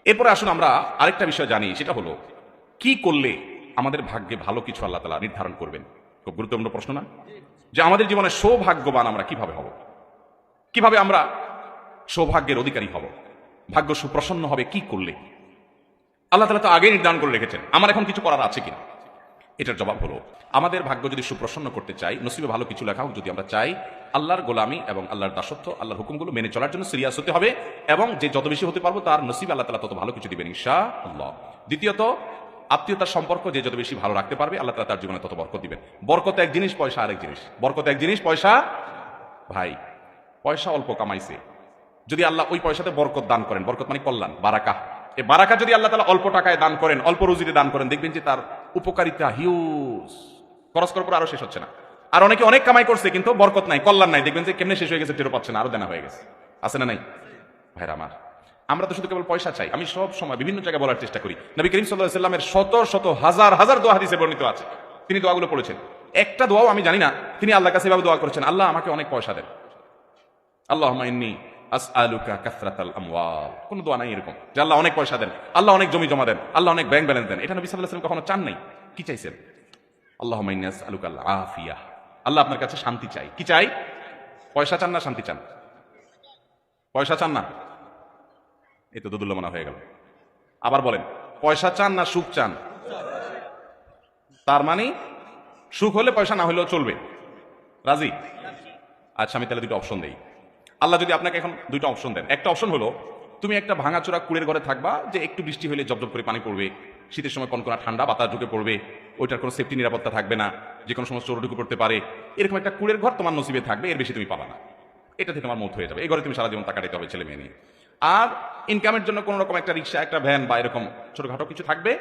এরপরে আসুন আমরা আরেকটা বিষয় জানি, সেটা হলো কি করলে আমাদের ভাগ্যে ভালো কিছু আল্লাহ তাআলা নির্ধারণ করবেন। খুব গুরুত্বপূর্ণ প্রশ্ন না? যে আমাদের জীবনে সৌভাগ্যবান আমরা কিভাবে হব, কিভাবে আমরা সৌভাগ্যের অধিকারী হব, ভাগ্য সুপ্রসন্ন হবে কি করলে। আল্লাহ তাআলা তো আগে নির্ধারণ করে রেখেছেন, আমার এখন কিছু করার আছে কিনা। এটার জবাব হলো, আমাদের ভাগ্য যদি সুপ্রসন্ন করতে চাই, নসিবে ভালো কিছু লেখা হোক, যদি আমরা চাই, আল্লাহর গোলামি এবং আল্লাহর দাসত্ব, আল্লাহর হুকুমগুলো মেনে চলার জন্য সিরিয়াস হতে হবে, এবং যে যত বেশি হতে পারবো তার নসিবে আল্লাহ তাআলা তত ভালো কিছু দিবেন ইনশাআল্লাহ। দ্বিতীয়ত, আত্মীয়তার সম্পর্ক যে যত বেশি ভালো রাখতে পারবে আল্লাহ তাআলা তার জীবনে তত বরকত দিবেন। বরকত এক জিনিস, পয়সা আরেক জিনিস। বরকত এক জিনিস, পয়সা ভাই। পয়সা অল্প কামাইছে, যদি আল্লাহ ওই পয়সাতে বরকত দান করেন, বরকত মানে কল্যাণ, বারাকা, এই বারাকা যদি আল্লাহ তাআলা অল্প টাকায় দান করেন, অল্প রুজিতে দান করেন, দেখবেন যে তার উপকারিতা হিউজ, খরচ করার পর আরো শেষ হচ্ছে না। আর অনেকে অনেক কামাই করছে কিন্তু বরকত নাই, কল্যাণ নাই, দেখবেন যে কেমনে শেষ হয়ে গেছে টেরও পাচ্ছে না, আরো দেনা হয়ে গেছে। আছে না নাই ভাইরা আমার? আমরা তো শুধু কেবল পয়সা চাই। আমি সব সময় বিভিন্ন জায়গায় বলার চেষ্টা করি, নবী করিম সাল্লাল্লাহু আলাইহি ওয়াসাল্লামের শত শত হাজার হাজার দোয়া হাদিসে বর্ণিত আছে, তিনি দোয়াগুলো পড়েছেন। একটা দোয়াও আমি জানি না তিনি আল্লাহর কাছে এভাবে দোয়া করেছেন, আল্লাহ আমাকে অনেক পয়সা দেন, আল্লাহুম্মা ইন্নী আসআলুকা কাসরাতাল আমওয়াল। কোন দোয়া নাই এরকম যে আল্লাহ অনেক পয়সা দেন, আল্লাহ অনেক জমি জমা দেন, আল্লাহ অনেক ব্যাংক ব্যালেন্স দেন। এটা নবী সাল্লাল্লাহু আলাইহি ওয়াসাল্লাম কখনো চান নাই। কি চাইছেন? আল্লাহুম্মা ইন্নী আসআলুকাল আফিয়া, আল্লাহ আপনার কাছে শান্তি চাই। কি চাই? পয়সা চান না শান্তি চান? পয়সা চান না? এই তো দুদুল্যমানা হয়ে গেল। আবার বলেন, পয়সা চান না সুখ চান? তার মানে সুখ হলে পয়সা না হলেও চলবে, রাজি? আচ্ছা, আমি তাহলে দুটো অপশন দেই। আল্লাহ যদি আপনাকে এখন দুইটা অপশন দেন, একটা অপশন হলো তুমি একটা ভাঙাচোরা কুড়ের ঘরে থাকবা, যে একটু বৃষ্টি হলে জবজব করে পানি পড়বে, শীতের সময় কনকনা ঠান্ডা বাতাস ঢুকে পড়বে, ওইটার কোনো সেফটি নিরাপত্তা থাকবে না, যে কোনো সময় চোর ঢুকে পড়তে পারে, এরকম একটা কুড়ের ঘর তোমার নসিবে থাকবে, এর বেশি তুমি পাবা না, এটাতে তোমার মৌত হয়ে যাবে, এই ঘরে তুমি সারা জীবন টাকা দিতে হবে ছেলে মেয়ে নিয়ে। আর ইনকামের জন্য কোনো রকম একটা রিক্সা, একটা ভ্যান বা এরকম ছোটখাটো কিছু থাকবে,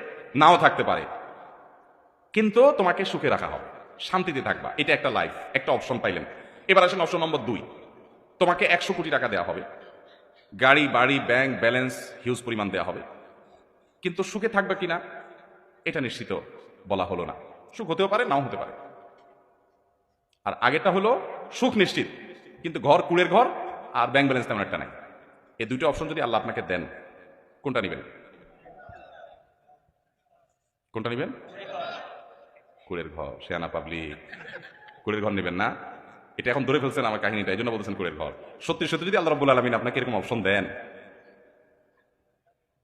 নাও থাকতে পারে, কিন্তু তোমাকে সুখে রাখা হবে, শান্তিতে থাকবা, এটা একটা লাইফ, একটা অপশন পাইলেন। এবার আসেন অপশন নম্বর 2, তোমাকে 100 কোটি টাকা দেওয়া হবে, গাড়ি বাড়ি ব্যাংক ব্যালেন্স হিউজ পরিমাণ দেওয়া হবে, কিন্তু সুখে থাকবে কিনা এটা নিশ্চিত বলা হলো না, সুখ হতেও পারে নাও হতে পারে। আর আগেটা হলো সুখ নিশ্চিত, কিন্তু ঘর কুড়ের ঘর আর ব্যাংক ব্যালেন্স তেমন একটা নাই। এই দুইটা অপশন যদি আল্লাহ আপনাকে দেন, কোনটা নেবেন? কোনটা নেবেন? কুড়ের ঘর। শেয়ানা পাবলিক, কুড়ের ঘর নেবেন না? এটা এখন ধরে ফেলছেন আমার কাহিনীটা, এই জন্য বলতেছেন কুড়ের ঘর। সত্যি সত্যি যদি আল্লাহ রাব্বুল আলামিন আপনাকে এরকম অপশন দেন,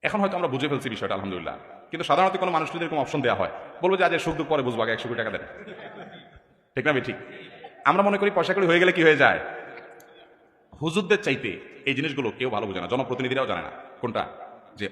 এখন হয়তো আমরা বুঝে ফেলছি বিষয়টা আলহামদুলিল্লাহ, কিন্তু সাধারণত কোনো মানুষ যদি এরকম অপশন দেওয়া হয়, বলবো যে আজ সুখ দুঃখ পরে বুঝবো, আগে 100 কোটি টাকা দেন। ঠিক না? ঠিক। আমরা মনে করি পয়সা করি হয়ে গেলে কি হয়ে যায়। হুজুরদের চাইতে এই জিনিসগুলো কেউ ভালো বোঝে না, জনপ্রতিনিধিরাও জানে না। কোনটা?